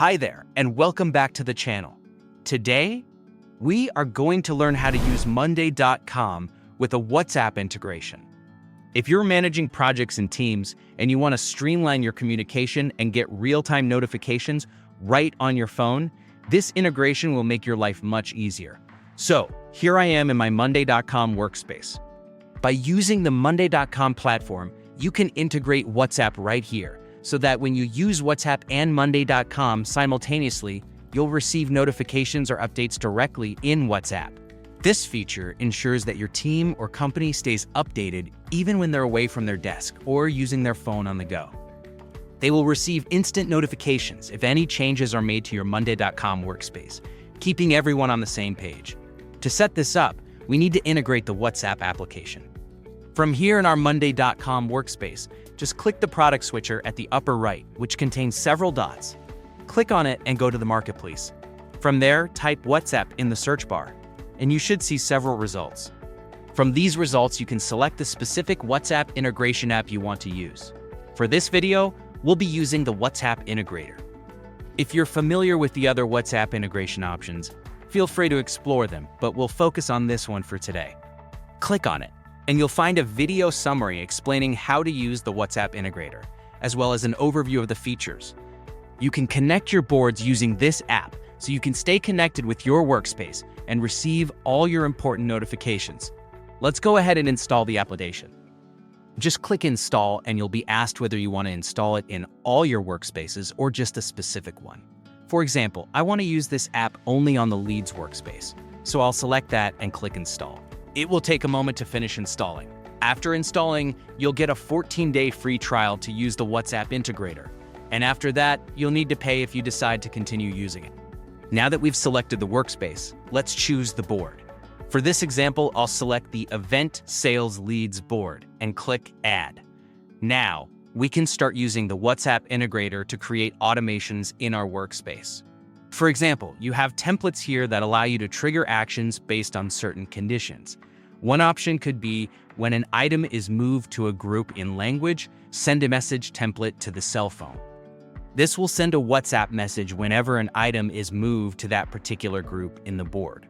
Hi there, and welcome back to the channel. Today, we are going to learn how to use Monday.com with a WhatsApp integration. If you're managing projects and teams and you want to streamline your communication and get real-time notifications right on your phone, this integration will make your life much easier. So, here I am in my Monday.com workspace. By using the Monday.com platform, you can integrate WhatsApp right here, so that when you use WhatsApp and Monday.com simultaneously, you'll receive notifications or updates directly in WhatsApp. This feature ensures that your team or company stays updated even when they're away from their desk or using their phone on the go. They will receive instant notifications if any changes are made to your Monday.com workspace, keeping everyone on the same page. To set this up, we need to integrate the WhatsApp application. From here in our Monday.com workspace, just click the product switcher at the upper right, which contains several dots. Click on it and go to the marketplace. From there, type WhatsApp in the search bar, and you should see several results. From these results, you can select the specific WhatsApp integration app you want to use. For this video, we'll be using the WhatsApp integrator. If you're familiar with the other WhatsApp integration options, feel free to explore them, but we'll focus on this one for today. Click on it, and you'll find a video summary explaining how to use the WhatsApp integrator, as well as an overview of the features. You can connect your boards using this app so you can stay connected with your workspace and receive all your important notifications. Let's go ahead and install the application. Just click Install and you'll be asked whether you want to install it in all your workspaces or just a specific one. For example, I want to use this app only on the Leads workspace, so I'll select that and click Install. It will take a moment to finish installing. After installing, you'll get a 14-day free trial to use the WhatsApp integrator. And after that, you'll need to pay if you decide to continue using it. Now that we've selected the workspace, let's choose the board. For this example, I'll select the Event Sales Leads board and click Add. Now, we can start using the WhatsApp integrator to create automations in our workspace. For example, you have templates here that allow you to trigger actions based on certain conditions. One option could be when an item is moved to a group in language, send a message template to the cell phone. This will send a WhatsApp message whenever an item is moved to that particular group in the board.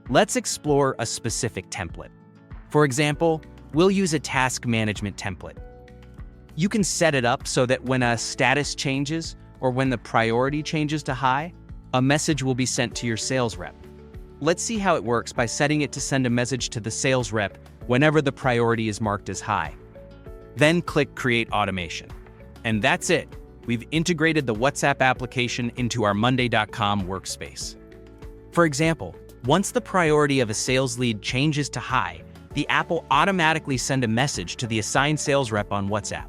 Let's explore a specific template. For example, we'll use a task management template. You can set it up so that when a status changes or when the priority changes to high, a message will be sent to your sales rep. Let's see how it works by setting it to send a message to the sales rep whenever the priority is marked as high. Then click Create Automation. And that's it. We've integrated the WhatsApp application into our Monday.com workspace. For example, once the priority of a sales lead changes to high, the app will automatically send a message to the assigned sales rep on WhatsApp.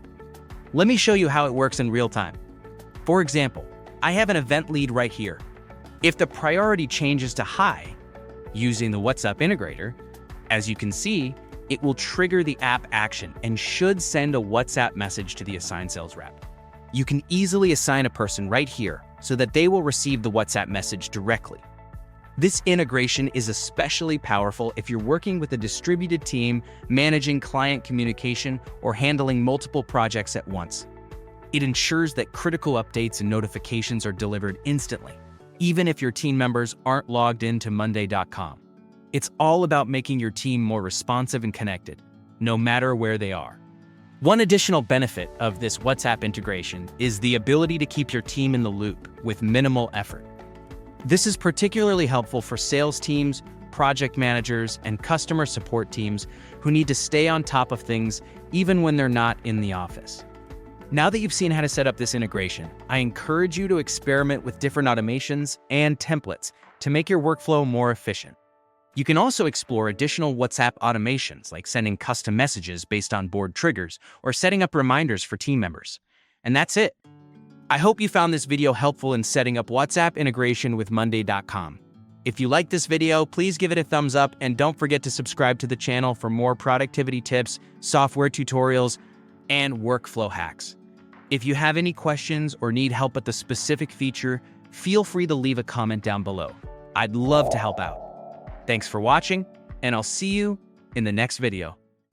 Let me show you how it works in real time. For example, I have an event lead right here. If the priority changes to high, using the WhatsApp integrator, as you can see, it will trigger the app action and should send a WhatsApp message to the assigned sales rep. You can easily assign a person right here so that they will receive the WhatsApp message directly. This integration is especially powerful if you're working with a distributed team, managing client communication, or handling multiple projects at once. It ensures that critical updates and notifications are delivered instantly, even if your team members aren't logged into Monday.com. It's all about making your team more responsive and connected, no matter where they are. One additional benefit of this WhatsApp integration is the ability to keep your team in the loop with minimal effort. This is particularly helpful for sales teams, project managers, and customer support teams who need to stay on top of things even when they're not in the office. Now that you've seen how to set up this integration, I encourage you to experiment with different automations and templates to make your workflow more efficient. You can also explore additional WhatsApp automations like sending custom messages based on board triggers or setting up reminders for team members. And that's it. I hope you found this video helpful in setting up WhatsApp integration with Monday.com. If you like this video, please give it a thumbs up and don't forget to subscribe to the channel for more productivity tips, software tutorials, and workflow hacks. If you have any questions or need help with the specific feature, feel free to leave a comment down below. I'd love to help out. Thanks for watching, and I'll see you in the next video.